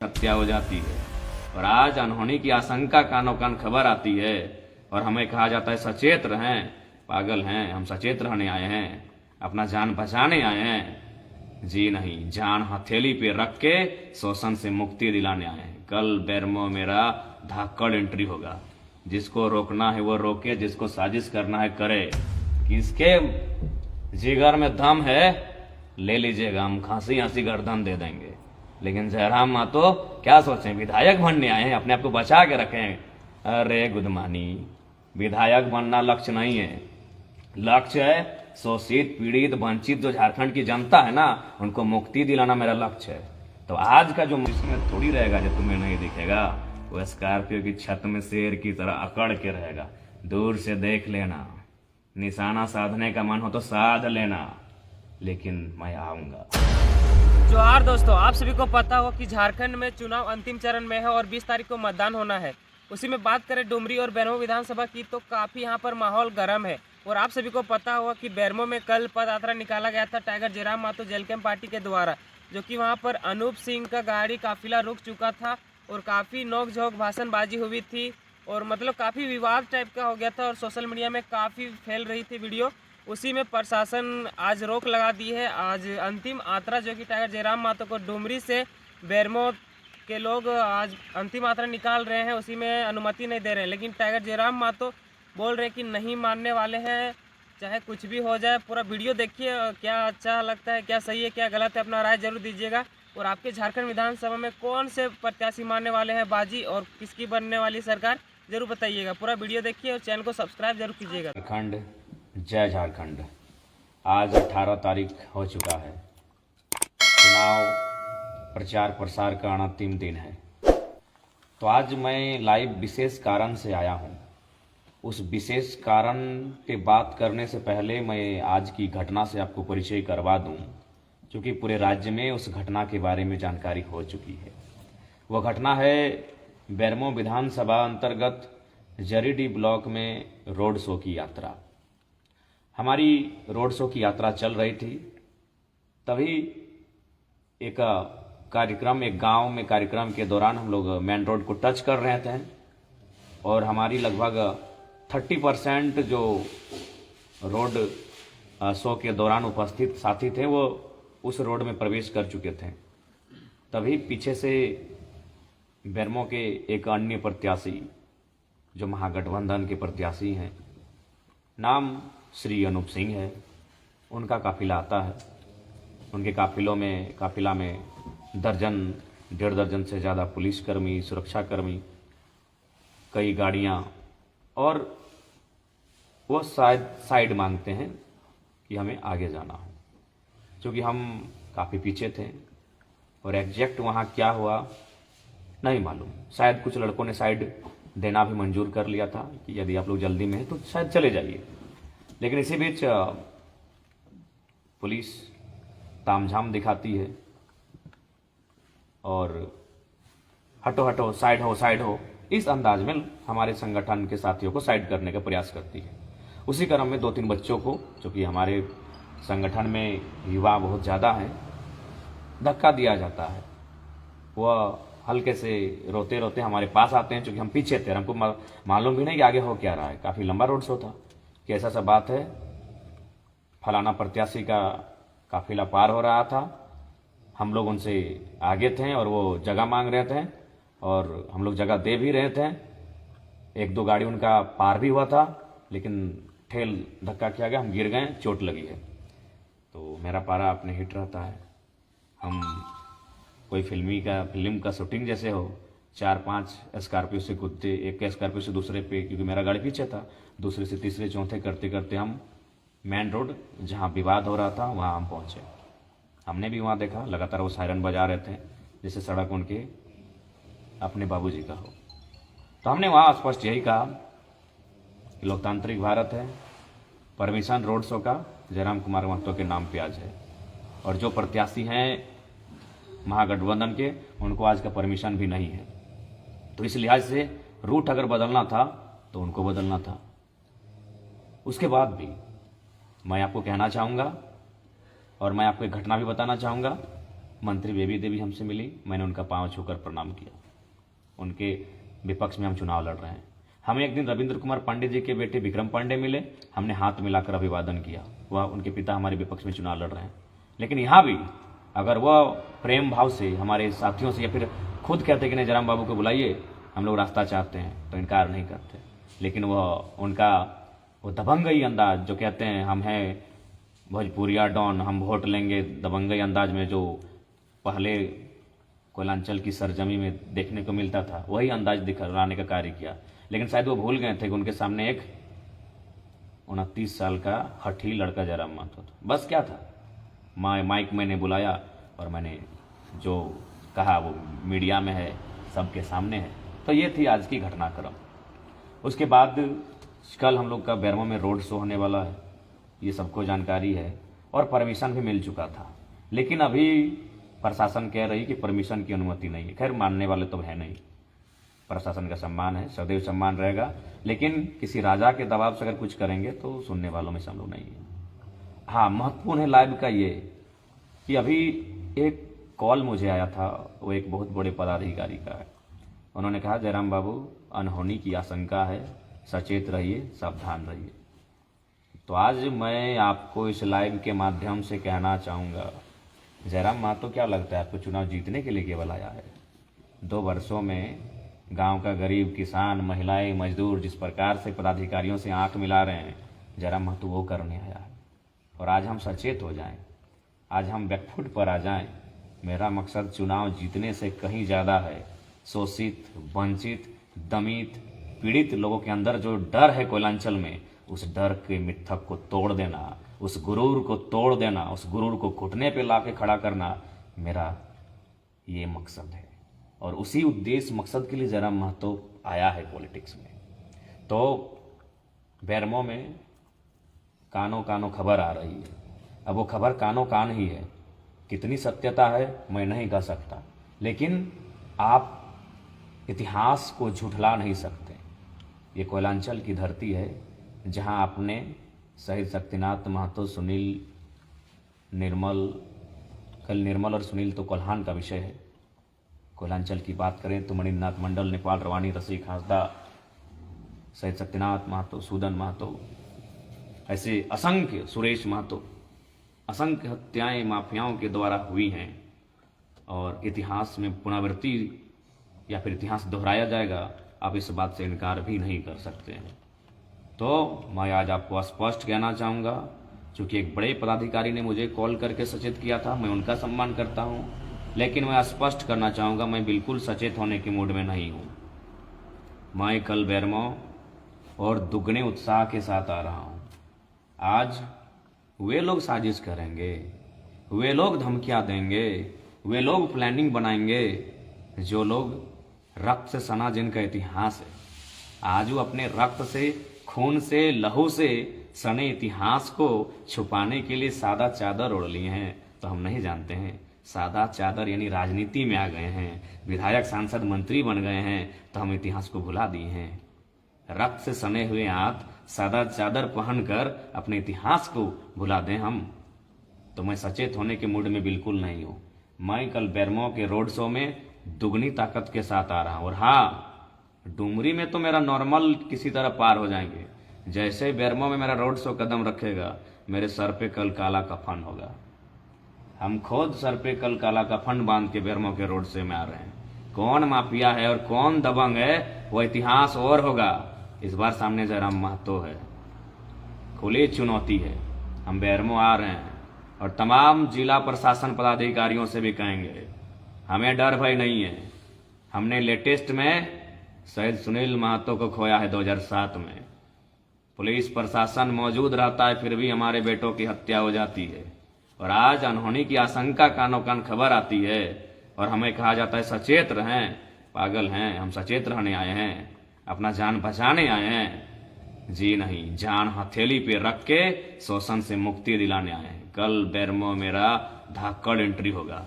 हत्या हो जाती है और आज अनहोनी की आशंका कानों कान खबर आती है और हमें कहा जाता है सचेत रहें। पागल हैं हम, सचेत रहने आए हैं, अपना जान बचाने आए हैं। जी नहीं, जान हथेली पे रख के शोषण से मुक्ति दिलाने आए हैं। कल बेरमो मेरा धाकड़ एंट्री होगा। जिसको रोकना है वो रोके, जिसको साजिश करना है करे। किसके जिगर में दम है ले लीजिएगा, हम खांसी हंसी गर्दन दे देंगे। लेकिन जयराम मातो क्या सोचें, विधायक बनने आए हैं, अपने आप को बचा के रखें। अरे गुदमानी, विधायक बनना लक्ष्य नहीं है। लक्ष्य है शोषित पीड़ित वंचित जो झारखंड की जनता है ना, उनको मुक्ति दिलाना मेरा लक्ष्य है। तो आज का जो इसमें थोड़ी रहेगा जो तुम्हें नहीं दिखेगा, वो स्कॉर्पियो की छत में शेर की तरह अकड़ के रहेगा। दूर से देख लेना, निशाना साधने का मन हो तो साध लेना, लेकिन मैं आऊंगा। जोहार दोस्तों, आप सभी को पता हो कि झारखंड में चुनाव अंतिम चरण में है और 20 तारीख को मतदान होना है। उसी में बात करें डुमरी और बेरमो विधानसभा की तो काफ़ी यहाँ पर माहौल गर्म है। और आप सभी को पता होगा कि बेरमो में कल पद यात्रा निकाला गया था टाइगर जयराम मातो जेलकैम पार्टी के द्वारा, जो कि वहाँ पर अनूप सिंह का गाड़ी काफिला रुक चुका था और काफ़ी नोक-झोंक भाषणबाजी हुई थी और मतलब काफ़ी विवाद टाइप का हो गया था और सोशल मीडिया में काफ़ी फैल रही थी वीडियो। उसी में प्रशासन आज रोक लगा दी है। आज अंतिम यात्रा जो कि टाइगर जयराम मातो को डुमरी से बेरमो के लोग आज अंतिम यात्रा निकाल रहे हैं, उसी में अनुमति नहीं दे रहे हैं। लेकिन टाइगर जयराम मातो बोल रहे हैं कि नहीं मानने वाले हैं, चाहे कुछ भी हो जाए। पूरा वीडियो देखिए, क्या अच्छा लगता है, क्या सही है, क्या गलत है, अपना राय जरूर दीजिएगा। और आपके झारखंड विधानसभा में कौन से प्रत्याशी मानने वाले हैं बाजी और किसकी बनने वाली सरकार, जरूर बताइएगा। पूरा वीडियो देखिए और चैनल को सब्सक्राइब जरूर कीजिएगा। झारखंड, जय झारखंड। आज 18 तारीख हो चुका है। चुनाव प्रचार प्रसार का अंतिम दिन है। तो आज मैं लाइव विशेष कारण से आया हूं। उस विशेष कारण पे बात करने से पहले मैं आज की घटना से आपको परिचय करवा दूं, क्योंकि पूरे राज्य में उस घटना के बारे में जानकारी हो चुकी है। वह घटना है बेरमो विधानसभा अंतर्गत जरीडीह ब्लॉक में रोड शो की यात्रा। हमारी रोड शो की यात्रा चल रही थी, तभी एक कार्यक्रम, एक गांव में कार्यक्रम के दौरान हम लोग मेन रोड को टच कर रहे थे और हमारी लगभग 30% जो रोड शो के दौरान उपस्थित साथी थे वो उस रोड में प्रवेश कर चुके थे। तभी पीछे से बेरमो के एक अन्य प्रत्याशी जो महागठबंधन के प्रत्याशी हैं, नाम श्री अनूप सिंह है, उनका काफिला आता है। उनके काफिला में दर्जन 1.5 दर्जन से ज़्यादा पुलिसकर्मी, सुरक्षाकर्मी, कई गाड़ियाँ, और वो शायद साइड मांगते हैं कि हमें आगे जाना हो, क्योंकि हम काफ़ी पीछे थे और एग्जैक्ट वहाँ क्या हुआ नहीं मालूम। शायद कुछ लड़कों ने साइड देना भी मंजूर कर लिया था कि यदि आप लोग जल्दी में हैं तो शायद चले जाइए। लेकिन इसी बीच पुलिस तामझाम दिखाती है और हटो हटो, साइड हो, साइड हो, इस अंदाज में हमारे संगठन के साथियों को साइड करने का प्रयास करती है। उसी क्रम में 2-3 बच्चों को, चूँकि हमारे संगठन में युवा बहुत ज़्यादा हैं, धक्का दिया जाता है। वह हल्के से रोते रोते हमारे पास आते हैं, चूँकि हम पीछे थे, हमको मालूम भी नहीं कि आगे हो क्या रहा है। काफ़ी लंबा रोड शो था कि ऐसा सा बात है, फलाना प्रत्याशी का काफिला पार हो रहा था, हम लोग उनसे आगे थे और वो जगह मांग रहे थे और हम लोग जगह दे भी रहे थे। 1-2 गाड़ी उनका पार भी हुआ था, लेकिन ठेल धक्का किया गया, हम गिर गए, चोट लगी है। तो मेरा पारा अपने हिट रहता है। हम कोई फिल्म का शूटिंग जैसे हो, 4-5 स्कॉर्पियो से कूदते, एक स्कॉर्पियो से दूसरे पे, क्योंकि मेरा गाड़ी पीछे था, दूसरे से तीसरे चौथे करते करते हम मेन रोड जहाँ विवाद हो रहा था वहाँ हम पहुँचे। हमने भी वहाँ देखा लगातार वो सायरन बजा रहे थे जैसे सड़क उनके अपने बाबूजी का हो। तो हमने वहाँ स्पष्ट यही कहा कि लोकतांत्रिक भारत है, परमिशन रोड शो का जयराम कुमार महतो के नाम पे आज है, और जो प्रत्याशी हैं महागठबंधन के, उनको आज का परमिशन भी नहीं है। तो इस लिहाज से रूट अगर बदलना था तो उनको बदलना था। उसके बाद भी मैं आपको कहना चाहूँगा और मैं आपको एक घटना भी बताना चाहूँगा मंत्री बेबी देवी हमसे मिली, मैंने उनका पांव छूकर प्रणाम किया। उनके विपक्ष में हम चुनाव लड़ रहे हैं। हमें एक दिन रविंद्र कुमार पांडे जी के बेटे विक्रम पांडे मिले, हमने हाथ मिलाकर अभिवादन किया। वह उनके पिता हमारे विपक्ष में चुनाव लड़ रहे हैं। लेकिन यहाँ भी अगर वह प्रेम भाव से हमारे साथियों से या फिर खुद कहते कि नहीं जयराम बाबू को बुलाइए, हम लोग रास्ता चाहते हैं, तो इनकार नहीं करते। लेकिन वह उनका वो दबंगई अंदाज जो कहते हैं हम हैं भोजपुरिया डॉन, हम वोट लेंगे, दबंगई अंदाज में जो पहले कोयलांचल की सरजमी में देखने को मिलता था, वही अंदाज दिखाने का कार्य किया। लेकिन शायद वो भूल गए थे कि उनके सामने एक 29 साल का हठी लड़का जयराम महतो था। बस क्या था, माइक मैंने बुलाया और मैंने जो कहा वो मीडिया में है, सबके सामने है। तो ये थी आज की घटनाक्रम। उसके बाद कल हम लोग का बैरमो में रोड शो होने वाला है, ये सबको जानकारी है और परमिशन भी मिल चुका था। लेकिन अभी प्रशासन कह रही कि परमिशन की अनुमति नहीं है। खैर मानने वाले तो है नहीं, प्रशासन का सम्मान है, सदैव सम्मान रहेगा। लेकिन किसी राजा के दबाव से अगर कुछ करेंगे तो सुनने वालों में से हम लोग नहीं है। हाँ, महत्वपूर्ण है लाइव का ये कि अभी एक कॉल मुझे आया था, वो एक बहुत बड़े पदाधिकारी का है। उन्होंने कहा जयराम बाबू अनहोनी की आशंका है, सचेत रहिए, सावधान रहिए। तो आज मैं आपको इस लाइव के माध्यम से कहना चाहूँगा, जयराम महतो क्या लगता है आपको चुनाव जीतने के लिए केवल आया है? 2 वर्षों में गांव का गरीब किसान, महिलाएं, मजदूर जिस प्रकार से पदाधिकारियों से आंख मिला रहे हैं, जयराम महतो वो करने आया है। और आज हम सचेत हो जाएं, आज हम बैकफुट पर आ जाएं। मेरा मकसद चुनाव जीतने से कहीं ज़्यादा है। शोषित, वंचित, दमित, पीड़ित लोगों के अंदर जो डर है कोयलांचल में, उस डर के मिथक को तोड़ देना, उस गुरूर को तोड़ देना, उस गुरूर को घुटने पे लाके खड़ा करना, मेरा ये मकसद है। और उसी उद्देश्य मकसद के लिए जयराम महतो आया है पॉलिटिक्स में। तो बैरमो में कानो कानो खबर आ रही है। अब वो खबर कानो कान ही है, कितनी सत्यता है मैं नहीं कह सकता, लेकिन आप इतिहास को झुठला नहीं सकते। ये कोयलांचल की धरती है जहां आपने शहीद शक्तिनाथ महतो, सुनील, निर्मल, कल निर्मल और सुनील तो कोल्हान का विषय है। कोयलांचल की बात करें तो मणिनाथ मंडल, नेपाल रवानी, रसिक हांसदा, शहीद शक्तिनाथ महतो, सूदन महतो, ऐसे असंख्य, सुरेश महतो, असंख्य हत्याएं माफियाओं के द्वारा हुई हैं। और इतिहास में पुनरावृत्ति या फिर इतिहास दोहराया जाएगा, आप इस बात से इनकार भी नहीं कर सकते हैं। तो मैं आज आपको स्पष्ट कहना चाहूँगा, चूँकि एक बड़े पदाधिकारी ने मुझे कॉल करके सचेत किया था, मैं उनका सम्मान करता हूँ, लेकिन मैं स्पष्ट करना चाहूँगा मैं बिल्कुल सचेत होने के मूड में नहीं हूँ। मैं कल बैरमो और दुगने उत्साह के साथ आ रहा हूँ। आज वे लोग साजिश करेंगे, वे लोग धमकियाँ देंगे, वे लोग प्लानिंग बनाएंगे, जो लोग रक्त से सना जिनका इतिहास है, आज वो अपने रक्त से, खून से, लहू से सने इतिहास को छुपाने के लिए सादा चादर ओढ़ लिए हैं। तो हम नहीं जानते हैं, सादा चादर यानी राजनीति में आ गए हैं, विधायक, सांसद, मंत्री बन गए हैं, तो हम इतिहास को भुला दिए हैं। रक्त से सने हुए हाथ सादा चादर पहनकर अपने इतिहास को भुला दें हम, तो मैं सचेत होने के मूड में बिल्कुल नहीं हूँ। मैं कल बैरमो के रोड शो में दुगनी ताकत के साथ आ रहा हूँ। और हाँ, डुमरी में तो मेरा नॉर्मल किसी तरह पार हो जाएंगे। जैसे ही बैरमो में मेरा रोड शो कदम रखेगा, मेरे सर पे कल काला कफन होगा। हम खुद सर पे कल काला कफन बांध के बैरमो के रोड शो में आ रहे हैं। कौन माफिया है और कौन दबंग है, वो इतिहास और होगा। इस बार सामने जयराम महतो है, खुली चुनौती है। हम बैरमो आ रहे हैं और तमाम जिला प्रशासन पदाधिकारियों से भी कहेंगे, हमें डर भय नहीं है। हमने लेटेस्ट में शहीद सुनील महतो को खोया है 2007 में। पुलिस प्रशासन मौजूद रहता है, फिर भी हमारे बेटों की हत्या हो जाती है। और आज अनहोनी की आशंका कानों कान खबर आती है और हमें कहा जाता है सचेत रहें। पागल हैं हम, सचेत रहने आए हैं, अपना जान बचाने आए हैं। जी नहीं, जान हथेली पे रख के शोषण से मुक्ति दिलाने आए हैं। कल बैरमो मेरा धाकड़ एंट्री होगा।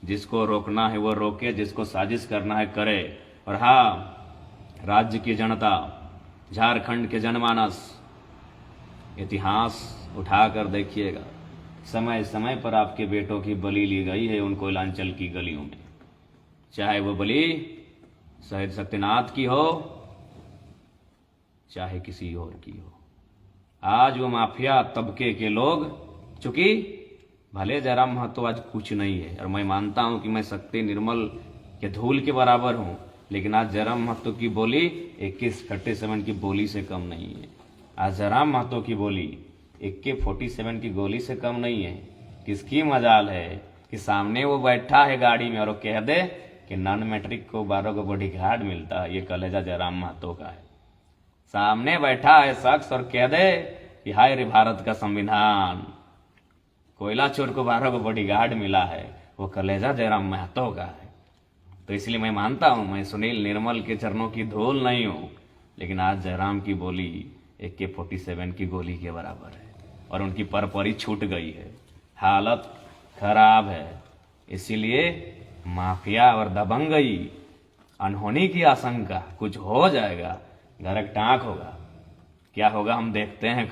जिसको रोकना है वो रोके, जिसको साजिश करना है करे। और हाँ, राज्य की जनता, झारखंड के जनमानस, इतिहास उठाकर देखिएगा। समय समय पर आपके बेटों की बलि ली गई है उन कोयलांचल की गलियों में, चाहे वो बलि शहीद शक्तिनाथ की हो चाहे किसी और की हो। आज वो माफिया तबके के लोग, चूंकि भले जयराम महतो आज कुछ नहीं है और मैं मानता हूं कि मैं शक्ति निर्मल के धूल के बराबर हूं, लेकिन आज जयराम महतो की बोली AK-47 की बोली से कम नहीं है। आज जयराम महतो की बोली AK-47 की गोली से कम नहीं है। किसकी मजाल है कि सामने वो बैठा है गाड़ी में और वो कह दे कि नॉन मैट्रिक को 12 को बॉडीगार्ड मिलता है, ये कलेजा जयराम महतो का है। सामने बैठा है शख्स और कह दे कि हाय रे भारत का संविधान, कोयला चोर को 12 को बॉडीगार्ड मिला है, वो कलेजा जयराम महतो का है। तो इसलिए मैं मानता हूं मैं सुनील निर्मल के चरणों की धूल नहीं हूं, लेकिन आज जयराम की बोली AK-47 की गोली के बराबर है और उनकी परपरी छूट गई है, हालत खराब है। इसीलिए माफिया और दबंगई, अनहोनी की आशंका, कुछ हो जाएगा, घर टाँक होगा। क्या होगा हम देखते हैं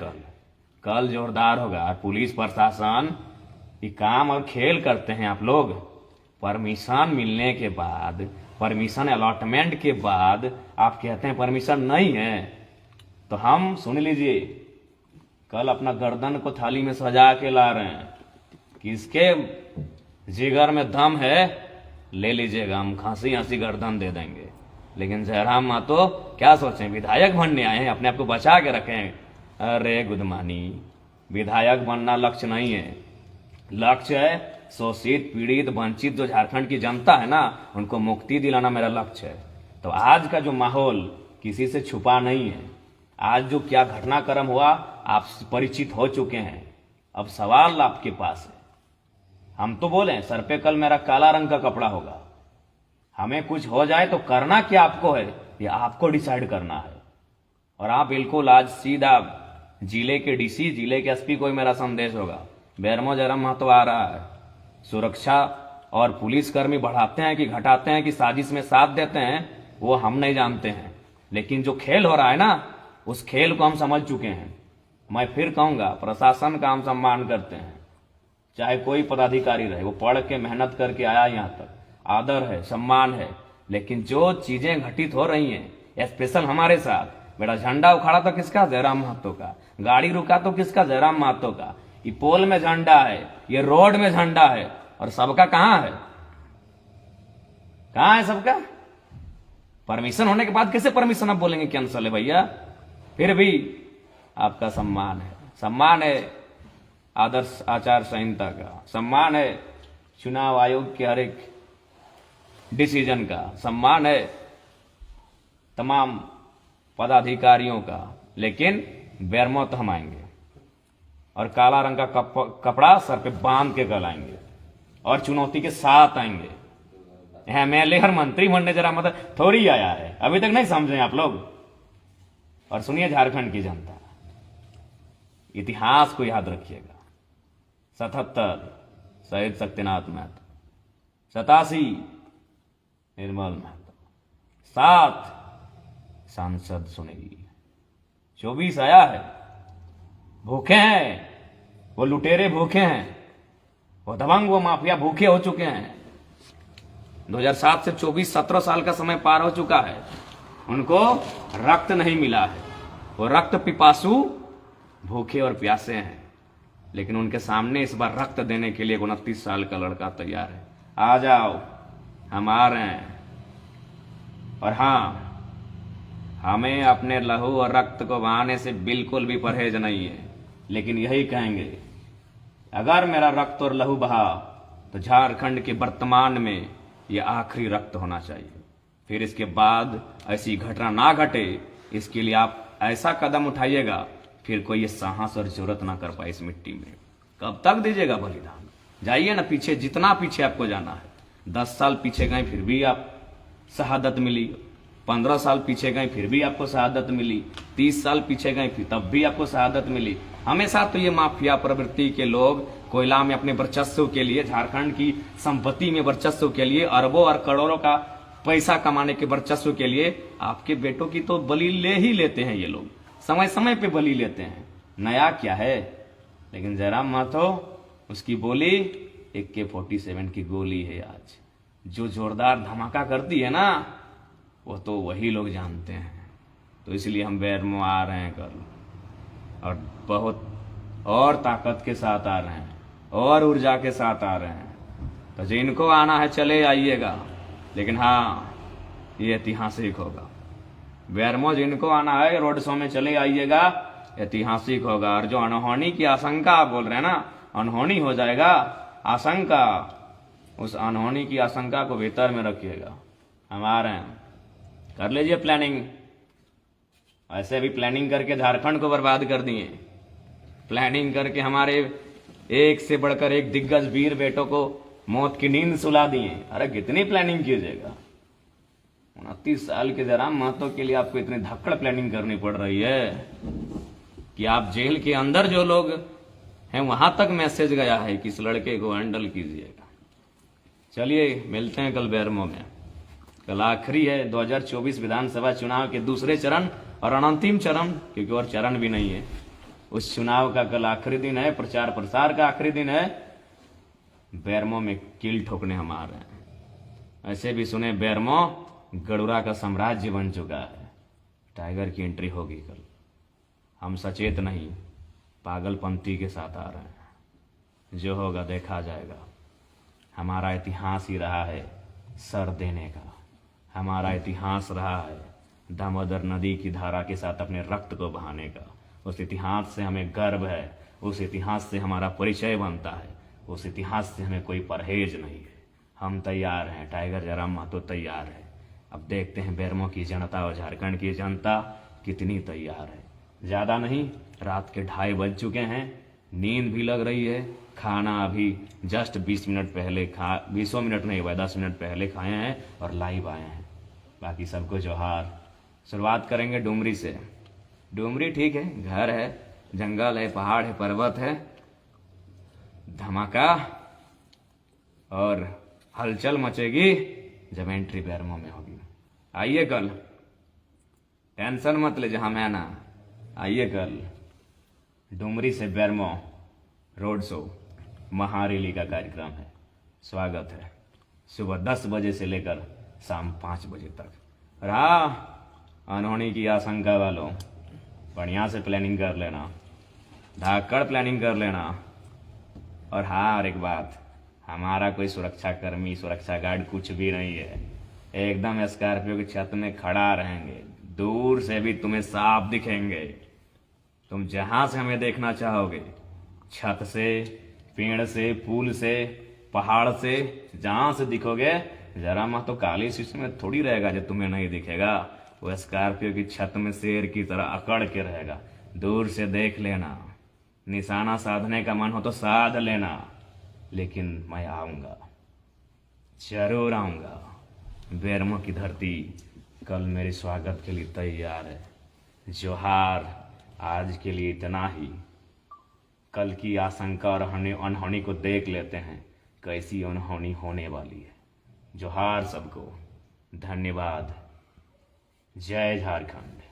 कल जोरदार होगा। और पुलिस प्रशासन ये काम और खेल करते हैं आप लोग। परमिशन मिलने के बाद, परमिशन अलॉटमेंट के बाद आप कहते हैं परमिशन नहीं है, तो हम सुन लीजिए कल अपना गर्दन को थाली में सजा के ला रहे हैं। किसके जिगर में दम है ले लीजिएगा, हम खांसी हंसी गर्दन दे देंगे। लेकिन जयराम महतो क्या सोचें, विधायक बनने आए हैं, अपने आप को बचा के रखें। अरे गुदमानी, विधायक बनना लक्ष्य नहीं है, लक्ष्य है शोषित पीड़ित वंचित जो झारखंड की जनता है ना, उनको मुक्ति दिलाना मेरा लक्ष्य है। तो आज का जो माहौल किसी से छुपा नहीं है। आज जो क्या घटनाक्रम हुआ आप परिचित हो चुके हैं। अब सवाल आपके पास है, हम तो बोले सर पे कल मेरा काला रंग का कपड़ा होगा, हमें कुछ हो जाए तो करना क्या आपको है, ये आपको डिसाइड करना है। और आप बिल्कुल आज सीधा जिले के DC, जिले के SP को ही मेरा संदेश होगा, बेरमो जयराम महतो आ रहा है। सुरक्षा और पुलिसकर्मी बढ़ाते हैं कि घटाते हैं कि साजिश में साथ देते हैं, वो हम नहीं जानते हैं, लेकिन जो खेल हो रहा है ना, उस खेल को हम समझ चुके हैं। मैं फिर कहूंगा, प्रशासन का हम सम्मान करते हैं, चाहे कोई पदाधिकारी रहे, वो पढ़ के मेहनत करके आया यहाँ तक, आदर है, सम्मान है। लेकिन जो चीजें घटित हो रही हैं, स्पेशल हमारे साथ, मेरा झंडा उखाड़ा तो किसका, जयराम महतो का, गाड़ी रुका तो किसका, जयराम महतो का। ये पोल में झंडा है, ये रोड में झंडा है, और सबका कहां है, कहां है सबका? परमिशन होने के बाद कैसे परमिशन आप बोलेंगे कैंसल है भैया? फिर भी आपका सम्मान है आदर्श आचार संहिता का, सम्मान है चुनाव आयोग के हर एक डिसीजन का, सम्मान है तमाम पदाधिकारियों का। लेकिन बेरमो तो हम आएंगे और काला रंग का कपड़ा सर पे बांध के कल आएंगे और चुनौती के साथ आएंगे। MLA और मंत्री बनने जरा मतलब थोड़ी आया है, अभी तक नहीं समझे आप लोग। और सुनिए झारखंड की जनता, इतिहास को याद रखिएगा। 77 शहीद शक्तिनाथ महतो, 87 निर्मल महतो, 7 सांसद सुनील, 24 आया है। भूखे हैं वो लुटेरे, भूखे हैं वो दबंग, वो माफिया भूखे हो चुके हैं। 2007 से 24 17 साल का समय पार हो चुका है, उनको रक्त नहीं मिला है, वो रक्त पिपासु भूखे और प्यासे हैं। लेकिन उनके सामने इस बार रक्त देने के लिए 29 साल का लड़का तैयार है। आ जाओ, हम आ रहे हैं। और हाँ, हमें अपने लहू और रक्त को बहाने से बिल्कुल भी परहेज नहीं है, लेकिन यही कहेंगे, अगर मेरा रक्त और लहू बहा तो झारखंड के वर्तमान में यह आखिरी रक्त होना चाहिए। फिर इसके बाद ऐसी घटना ना घटे, इसके लिए आप ऐसा कदम उठाइएगा फिर कोई ये साहस और जरूरत ना कर पाए इस मिट्टी में। कब तक दीजिएगा बलिदान? जाइए ना पीछे, जितना पीछे आपको जाना है। 10 साल पीछे गए फिर भी आप शहादत मिली, 15 साल पीछे गए फिर भी आपको शहादत मिली, 30 साल पीछे गए फिर तब भी आपको शहादत मिली। हमेशा तो ये माफिया प्रवृत्ति के लोग कोयला में अपने वर्चस्व के लिए, झारखंड की संपत्ति में वर्चस्व के लिए, अरबों और करोड़ों का पैसा कमाने के वर्चस्व के लिए आपके बेटों की तो बलि ले ही लेते हैं। ये लोग समय समय पे बलि लेते हैं, नया क्या है। लेकिन जयराम महतो उसकी बोली AK-47 की गोली है आज। जो जोरदार धमाका करती है ना, वो तो वही लोग जानते हैं। तो इसलिए हम बेरमो आ रहे हैं कल, और बहुत और ताकत के साथ आ रहे हैं, और ऊर्जा के साथ आ रहे हैं। तो जिनको आना है चले आइएगा, लेकिन हाँ, ये ऐतिहासिक होगा। बेरमो जिनको आना है रोड शो में चले आइएगा, ऐतिहासिक होगा। और जो अनहोनी की आशंका आप बोल रहे हैं ना, अनहोनी हो जाएगा, आशंका, उस अनहोनी की आशंका को भीतर में रखिएगा। हम आ रहे हैं, कर लीजिए प्लानिंग। ऐसे भी प्लानिंग करके झारखंड को बर्बाद कर दिए, प्लानिंग करके हमारे एक से बढ़कर एक दिग्गज वीर बेटों को मौत की नींद सुला दिए। अरे कितनी प्लानिंग कीजिएगा? 29 साल के जयराम महतो के लिए आपको इतनी धक्कड़ प्लानिंग करनी पड़ रही है कि आप जेल के अंदर जो लोग हैं वहां तक मैसेज गया है कि इस लड़के को हैंडल कीजिएगा। चलिए मिलते हैं कल बेरमो में। कल आखिरी है 2024 विधानसभा चुनाव के दूसरे चरण और अंतिम चरण, क्योंकि और चरण भी नहीं है। उस चुनाव का कल आखिरी दिन है, प्रचार प्रसार का आखिरी दिन है। बेरमो में कील ठोकने हम आ रहे हैं। ऐसे भी सुने बेरमो गडुरा का साम्राज्य बन चुका है। टाइगर की एंट्री होगी कल। हम सचेत नहीं, पागलपंथी के साथ आ रहे हैं। जो होगा देखा जाएगा। हमारा इतिहास ही रहा है सर देने का। हमारा इतिहास रहा है दामोदर नदी की धारा के साथ अपने रक्त को बहाने का। उस इतिहास से हमें गर्व है, उस इतिहास से हमारा परिचय बनता है, उस इतिहास से हमें कोई परहेज नहीं है। हम तैयार हैं, टाइगर जयराम महतो तैयार है। अब देखते हैं बेरमो की जनता और झारखंड की जनता कितनी तैयार है। ज़्यादा नहीं, रात के 2:30 बज चुके हैं, नींद भी लग रही है। खाना अभी जस्ट 20 मिनट पहले 20 मिनट नहीं हुआ, 10 मिनट पहले खाए हैं और लाइव आए हैं। बाकी सबको जोहार। शुरुआत करेंगे डुमरी से। डुमरी ठीक है, घर है, जंगल है, पहाड़ है, पर्वत है, धमाका और हलचल मचेगी जब एंट्री बेरमो में होगी। आइए कल, टेंशन मत ले, जहां मैं ना, आइए कल डुमरी से बेरमो रोड शो महारैली का कार्यक्रम है। स्वागत है सुबह 10 बजे से लेकर शाम 5 बजे तक। रहा अनहोनी की आशंका वालों, बढ़िया से प्लानिंग कर लेना, धाकड़ प्लानिंग कर लेना। और हाँ, और एक बात, हमारा कोई सुरक्षा कर्मी, सुरक्षा गार्ड कुछ भी नहीं है। एकदम स्कॉर्पियो की छत में खड़ा रहेंगे, दूर से भी तुम्हें साफ दिखेंगे। तुम जहां से हमें देखना चाहोगे, छत से, पेड़ से, पुल से, पहाड़ से, जहां से दिखोगे, जरा मत तो काली शीशे में थोड़ी रहेगा जो तुम्हें नहीं दिखेगा। वो स्कॉर्पियो की छत में शेर की तरह अकड़ के रहेगा। दूर से देख लेना, निशाना साधने का मन हो तो साध लेना, लेकिन मैं आऊंगा, जरूर आऊंगा। बेरमो की धरती कल मेरे स्वागत के लिए तैयार है। जोहार। आज के लिए इतना ही। कल की आशंका और अनहोनी को देख लेते हैं, कैसी अनहोनी होने वाली है। जोहार सबको, धन्यवाद। जय झारखंड।